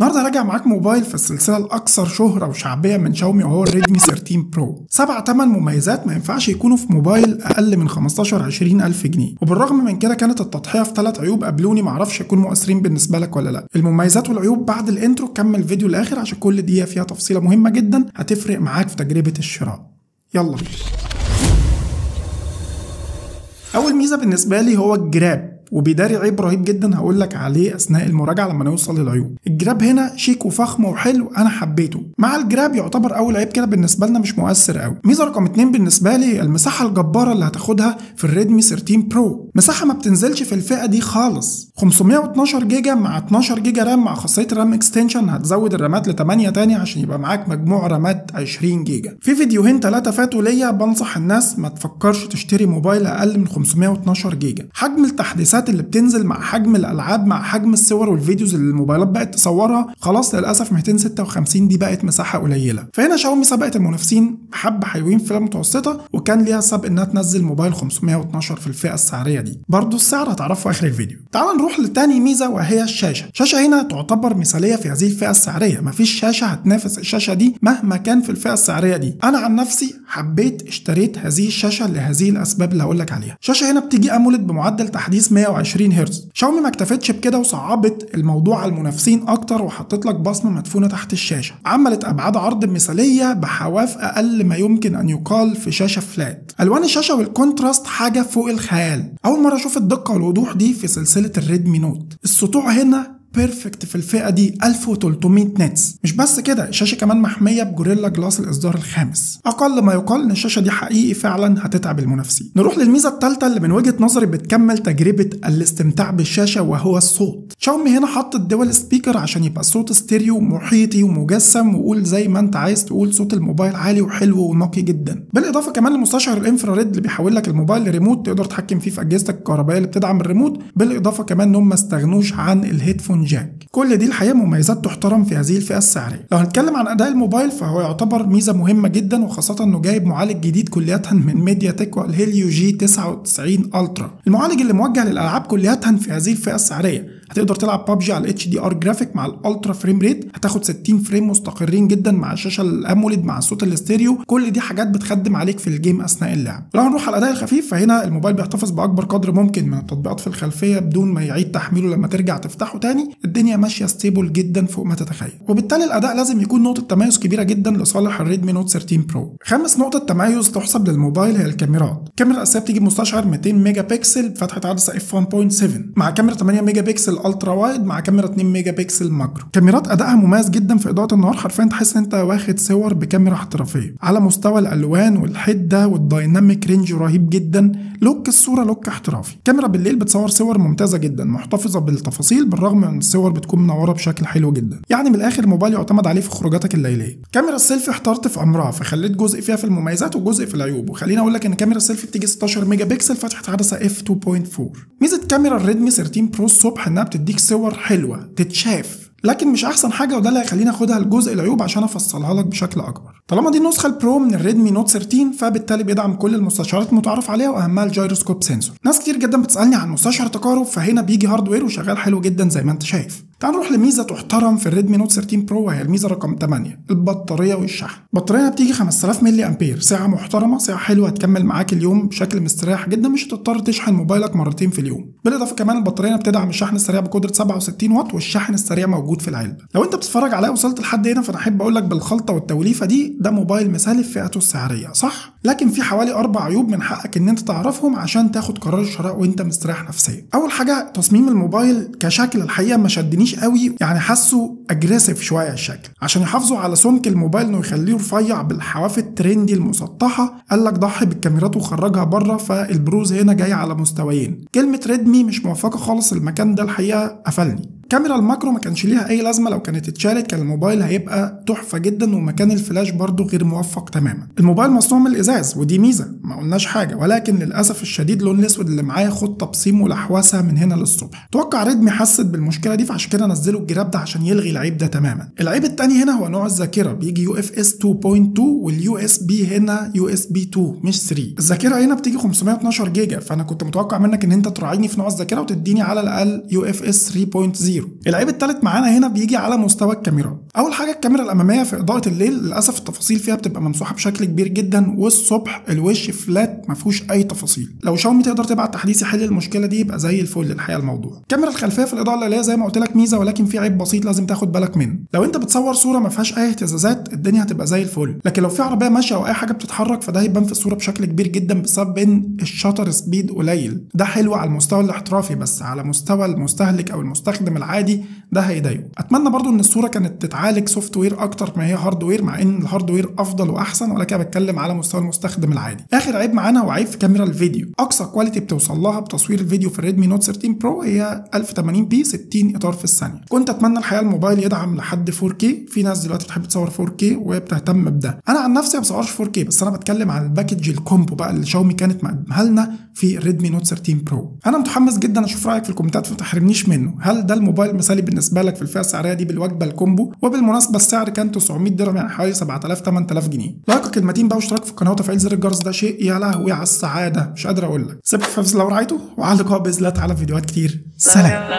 النهارده راجع معاك موبايل في السلسله الاكثر شهره وشعبيه من شاومي وهو الريدمي 13 برو. 8 مميزات ما ينفعش يكونوا في موبايل اقل من 15-20 الف جنيه، وبالرغم من كده كانت التضحيه في 3 عيوب قابلوني معرفش يكونوا مؤثرين بالنسبه لك ولا لا. المميزات والعيوب بعد الانترو، كمل الفيديو للاخر عشان كل دقيقه فيها تفصيله مهمه جدا هتفرق معاك في تجربه الشراء. يلا بينا. اول ميزه بالنسبه لي هو الجراب، وبيداري عيب رهيب جدا هقول لك عليه اثناء المراجعه لما نوصل للعيوب. الجراب هنا شيك وفخم وحلو، انا حبيته. مع الجراب يعتبر اول عيب كده بالنسبه لنا مش مؤثر قوي. ميزه رقم 2 بالنسبه لي المساحه الجباره اللي هتاخدها في الريدمي 13 برو. مساحه ما بتنزلش في الفئه دي خالص. 512 جيجا مع 12 جيجا رام مع خاصيه الرام اكستنشن، هتزود الرامات ل 8 تاني عشان يبقى معاك مجموع رامات 20 جيجا. في فيديوهين 3 فاتوا ليا بنصح الناس ما تفكرش تشتري موبايل اقل من 512 جيجا. حجم التحديثات اللي بتنزل مع حجم الالعاب مع حجم الصور والفيديوز اللي الموبايلات بقت تصورها، خلاص للاسف 256 دي بقت مساحه قليله. فهنا شاومي سبقت المنافسين بحبه حلوين في الفئه المتوسطه، وكان ليها سبق انها تنزل موبايل 512 في الفئه السعريه دي. برضو السعر هتعرفه في اخر الفيديو. تعال نروح لتاني ميزه وهي الشاشه. الشاشه هنا تعتبر مثاليه في هذه الفئه السعريه، مفيش شاشه هتنافس الشاشه دي مهما كان في الفئه السعريه دي. انا عن نفسي حبيت اشتريت هذه الشاشه لهذه الاسباب اللي هقول لك عليها. الشاشه هنا بتيجي اموليد بمعدل تحديث 120 هرتز. شاومي ما اكتفتش بكده وصعبت الموضوع على المنافسين اكتر وحطت لك بصمه مدفونه تحت الشاشه. عملت ابعاد عرض مثاليه بحواف اقل ما يمكن ان يقال في شاشه فلات. الوان الشاشه والكونتراست حاجه فوق الخيال. اول مره اشوف الدقه والوضوح دي في سلسله الريدمي نوت. السطوع هنا بيرفكت في الفئه دي 1300 نتس. مش بس كده، الشاشه كمان محميه بجوريلا جلاس الاصدار الخامس. اقل ما يقال ان الشاشه دي حقيقي فعلا هتتعب المنافسين. نروح للميزه الثالثه اللي من وجهه نظري بتكمل تجربه الاستمتاع بالشاشه وهو الصوت. شاومي هنا حط الدول سبيكر عشان يبقى الصوت ستيريو محيطي ومجسم، وقول زي ما انت عايز تقول. صوت الموبايل عالي وحلو ونقي جدا، بالاضافه كمان لمستشعر الانفراريد اللي بيحول لك الموبايل لريموت تقدر تتحكم فيه في اجهزتك الكهربائيه اللي بتدعم الريموت. بالاضافه كمان انهم ما استغنوش عن الهيدفون جاك. كل دي الحقيقه مميزات تحترم في هذه الفئه السعريه. لو هنتكلم عن اداء الموبايل فهو يعتبر ميزه مهمه جدا، وخاصه انه جايب معالج جديد كلية من ميديا تك والهيليو جي 99 الترا. المعالج اللي موجه للالعاب كلية في هذه الفئه السعريه. هتقدر تلعب بابجي على الاتش دي ار جرافيك مع الالترا فريم ريت، هتاخد 60 فريم مستقرين جدا مع الشاشه الاموليد مع الصوت الاستيريو. كل دي حاجات بتخدم عليك في الجيم اثناء اللعب. لو هنروح على الاداء الخفيف فهنا الموبايل بيحتفظ باكبر قدر ممكن من التطبيقات في الخلفيه بدون ما يعيد تحميله لما ترجع تفتحه تاني. الدنيا ماشيه ستيبل جدا فوق ما تتخيل، وبالتالي الاداء لازم يكون نقطه تميز كبيره جدا لصالح الريدمي نوت 13 برو. خامس نقطه تميز تحسب للموبايل هي الكاميرات. الكاميرا الاساسيه بتيجي بمستشعر 200 ميجا بكسل بفتحه عدسه اف 1.7 مع كاميرا 8 ميجا بكسل الترا وايد مع كاميرا 2 ميجا بكسل ماكرو. كاميرات ادائها مميز جدا في اضاءه النهار، حرفيا تحس ان انت واخد صور بكاميرا احترافيه. على مستوى الالوان والحده والدايناميك رينج رهيب جدا. لوك الصوره لوك احترافي. كاميرا بالليل بتصور صور ممتازه جدا محتفظه بالتفاصيل، بالرغم من الصور بتكون منوره بشكل حلو جدا. يعني من الاخر الموبايل يعتمد عليه في خروجاتك الليليه. كاميرا السيلفي احترت في امرها فخليت جزء فيها في المميزات وجزء في العيوب. وخليني اقول لك ان كاميرا السيلفي بتيجي 16 ميجا بكسل فتحه عدسه اف 2.4. ميزه كاميرا الريدمي 13 برو الصبح انها بتديك صور حلوه تتشاف، لكن مش احسن حاجه، وده اللي هيخليني اخدها لجزء العيوب عشان افصلها لك بشكل اكبر. طالما دي النسخه البرو من الريدمي نوت 13 فبالتالي بيدعم كل المستشعرات المتعارف عليها واهمها الجيروسكوب سنسور. ناس كتير جدا بتسالني عن مستشعر تقارب، فهنا بيجي هاردوير وشغال حلو جدا زي ما انت شايف. تعال نروح لميزه تحترم في الريدمي نوت 13 برو وهي الميزه رقم 8 البطاريه والشحن. البطاريه بتيجي 5000 ملي امبير، ساعه محترمه، ساعه حلوه هتكمل معاك اليوم بشكل مستريح جدا، مش هتضطر تشحن موبايلك مرتين في اليوم. بالاضافه كمان البطاريه بتدعم الشحن السريع بقدره 67 واط، والشحن السريع موجود في العلبه. لو انت بتتفرج عليا وصلت لحد هنا فانا احب اقول لك بالخلطه والتوليفه دي ده موبايل مثالي في فئته السعريه، صح؟ لكن في حوالي 4 عيوب من حقك ان انت تعرفهم عشان تاخد قرار الشراء وانت مستريح نفسيا. اول حاجه تصميم الموبايل كشكل الحقيقه ما شدنيش قوي، يعني حاسه اجريسيف شويه الشكل. عشان يحافظوا على سمك الموبايل انه يخليه رفيع بالحواف الترندي المسطحه، قال لك ضحي بالكاميرات وخرجها بره، فالبروز هنا جاي على مستويين. كلمه ريدمي مش موافقه خالص، المكان ده الحقيقه قفلني. كاميرا الماكرو ما كانش ليها اي لازمه، لو كانت اتشالت كان الموبايل هيبقى تحفه جدا، ومكان الفلاش برضو غير موفق تماما. الموبايل مصنوع من الازاز ودي ميزه ما قلناش حاجه، ولكن للاسف الشديد اللون الاسود اللي معايا خد تبصيم ولحوسه من هنا للصبح. توقع ريدمي حست بالمشكله دي فعشان كده نزلوا الجراب ده عشان يلغي العيب ده تماما. العيب الثاني هنا هو نوع الذاكره، بيجي يو اف اس 2.2 واليو اس بي هنا يو اس بي 2 مش 3. الذاكره هنا بتيجي 512 جيجا، فانا كنت متوقع منك ان انت تراعيني في نوع الذاكره وتديني على الاقل يو اف اس 3.0. زيرو. العيب الثالث معانا هنا بيجي على مستوى الكاميرا. اول حاجه الكاميرا الاماميه في اضاءه الليل للاسف التفاصيل فيها بتبقى ممسوحه بشكل كبير جدا، والصبح الوش فلات ما فيهوش اي تفاصيل. لو شاومي تقدر تبعت تحديث يحل المشكله دي يبقى زي الفل الحقيقه الموضوع. الكاميرا الخلفيه في الاضاءه الليليه زي ما قلت لك ميزه، ولكن في عيب بسيط لازم تاخد بالك منه. لو انت بتصور صوره ما فيهاش اي اهتزازات الدنيا هتبقى زي الفل، لكن لو في عربيه ماشيه او اي حاجه بتتحرك فده هيبان في الصوره بشكل كبير جدا بسبب ان الشاتر سبيد قليل. ده حلو على المستوى الاحترافي، بس على مستوى المستهلك او المستخدم العادي ده هيضايقه. اتمنى برضو ان الصوره كانت تتعالج سوفت وير اكتر ما هي هاردوير، مع ان الهاردوير افضل واحسن، ولكن بتكلم على مستوى المستخدم العادي. اخر عيب معانا هو عيب في كاميرا الفيديو. اقصى كواليتي بتوصل لها بتصوير الفيديو في الريدمي نوت 13 برو هي 1080p 60 اطار في الثانيه. كنت اتمنى الحقيقه الموبايل يدعم لحد 4K. في ناس دلوقتي بتحب تصور 4K وبتهتم بده. انا عن نفسي ما بصورش 4K، بس انا بتكلم عن الباكج الكومبو بقى اللي شاومي كانت مقدمها لنا في الريدمي نوت 13 برو. انا متحمس جدا اشوف رايك في الكومنتات فما تحرمنيش منه. هل ده الموبايل مثالي بالنسبه لك في الفئه السعريه دي بالوجبه الكومبو؟ وبالمناسبه السعر كان 900 درهم، يعني حوالي 7000 8000 جنيه. لايك كلمتين بقى واشتراك في القناه وتفعيل زر الجرس، ده شيء يا لهوي على السعاده مش قادر اقول لك. سيبك في حفظ لو رعيته، وعلى لقاء باذن الله تعالى في فيديوهات كتير. سلام.